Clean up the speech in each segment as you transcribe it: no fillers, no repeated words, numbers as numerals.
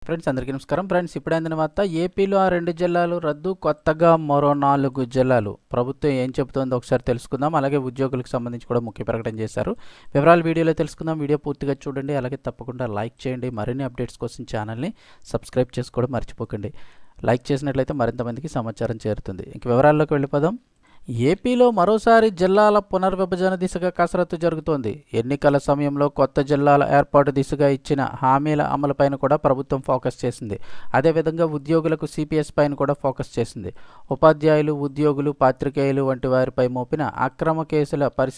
Friends అందరికీ నమస్కారం. Friends ఇప్పుడే అందిన వార్త, ఏపీలో ఆ 2 జిల్లాలు రద్దు, కొత్తగా మరో 4 జిల్లాలు. ప్రభుత్వం ఏం చెబుతోందో ఒకసారి తెలుసుకుందాం. అలాగే ఉద్యోగులకు సంబంధించి కూడా ముఖ్య ప్రకటన చేశారు. వివరాలు వీడియోలో తెలుసుకుందాం. వీడియో పూర్తిగా చూడండి. అలాగే తప్పకుండా లైక్ చేయండి. మరిన్ని అప్డేట్స్ కోసం ఛానల్ని సబ్స్క్రైబ్ చేసుకోవడం మర్చిపోకండి. లైక్ చేసినట్లయితే మరింత మందికి సమాచారం చేరుతుంది. ఇంక వివరాల్లోకి వెళ్ళిపోదాం. ఏపీలో మరోసారి జిల్లాల పునర్విభజన దిశగా కసరత్తు జరుగుతోంది. ఎన్నికల సమయంలో కొత్త జిల్లాల ఏర్పాటు దిశగా ఇచ్చిన హామీల అమలుపైన కూడా ప్రభుత్వం ఫోకస్ చేసింది. అదేవిధంగా ఉద్యోగులకు సిపిఎస్ పైన కూడా ఫోకస్ చేసింది. ఉపాధ్యాయులు, ఉద్యోగులు, పాత్రికేయులు వంటి వారిపై మోపిన అక్రమ కేసులపై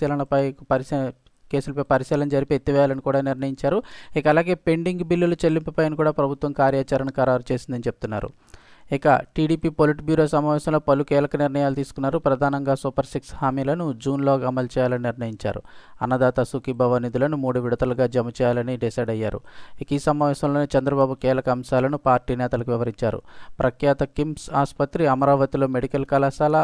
పరిశీలన జరిపి ఎత్తివేయాలని కూడా నిర్ణయించారు. ఇక అలాగే పెండింగ్ బిల్లుల చెల్లింపుపైన కూడా ప్రభుత్వం కార్యాచరణ ఖరారు చేసిందని చెప్తున్నారు. ఇక టీడీపీ పొలిట్ బ్యూరో సమావేశంలో పలు కీలక నిర్ణయాలు తీసుకున్నారు. ప్రధానంగా సూపర్ 6 హామీలను జూన్లో అమలు చేయాలని నిర్ణయించారు. అన్నదాత సుఖీభవ నిధులను 3 విడతలుగా జమ చేయాలని డిసైడ్ అయ్యారు. ఇక ఈ సమావేశంలోనే చంద్రబాబు కీలక అంశాలను పార్టీ నేతలకు వివరించారు. ప్రఖ్యాత కిమ్స్ ఆసుపత్రి, అమరావతిలో మెడికల్ కళాశాల,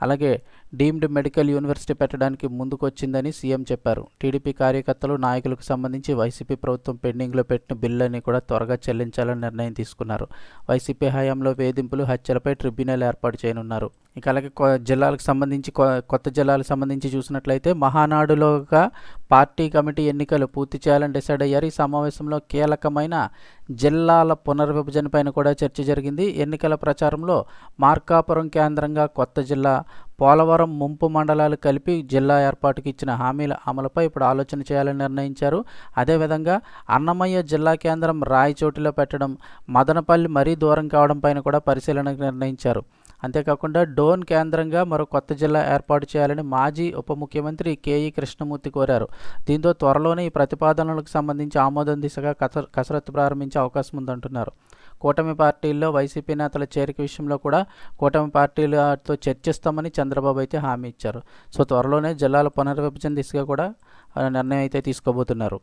అలాగే డీమ్డ్ మెడికల్ యూనివర్సిటీ పెట్టడానికి ముందుకొచ్చిందని సీఎం చెప్పారు. టీడీపీ కార్యకర్తలు, నాయకులకు సంబంధించి వైసీపీ ప్రభుత్వం పెండింగ్లో పెట్టిన బిల్లుని కూడా త్వరగా చెల్లించాలని నిర్ణయం తీసుకున్నారు. వైసీపీ హయాంలో వేధింపులు, హత్యలపై ట్రిబ్యునల్ ఏర్పాటు చేయనున్నారు. ఇక అలాగే జిల్లాలకు సంబంధించి కొత్త జిల్లాలకు సంబంధించి చూసినట్లయితే మహానాడులోగా పార్టీ కమిటీ ఎన్నికలు పూర్తి చేయాలని డిసైడ్ అయ్యారు. ఈ సమావేశంలో కీలకమైన జిల్లాల పునర్విభజన పైన కూడా చర్చ జరిగింది. ఎన్నికల ప్రచారంలో మార్కాపురం కేంద్రంగా కొత్త జిల్లా, పోలవరం ముంపు మండలాలు కలిపి జిల్లా ఏర్పాటుకి ఇచ్చిన హామీల అమలుపై ఇప్పుడు ఆలోచన చేయాలని నిర్ణయించారు. అదేవిధంగా అన్నమయ్య జిల్లా కేంద్రం రాయచోటిలో పెట్టడం, మదనపల్లి మరీ దూరం కావడం పైన కూడా పరిశీలనకు నిర్ణయించారు. అంతేకాకుండా డోన్ కేంద్రంగా మరో కొత్త జిల్లా ఏర్పాటు చేయాలని మాజీ ఉప ముఖ్యమంత్రి కేఈ కృష్ణమూర్తి కోరారు. దీంతో త్వరలోనే ఈ ప్రతిపాదనలకు సంబంధించి ఆమోదం దిశగా కసరత్తు ప్రారంభించే అవకాశం ఉందంటున్నారు. కూటమి పార్టీల్లో వైసీపీ నేతల చేరిక విషయంలో కూడా కూటమి పార్టీలతో చర్చిస్తామని చంద్రబాబు అయితే హామీ ఇచ్చారు. సో త్వరలోనే జిల్లాల పునర్విభజన దిశగా కూడా నిర్ణయం అయితే తీసుకోబోతున్నారు.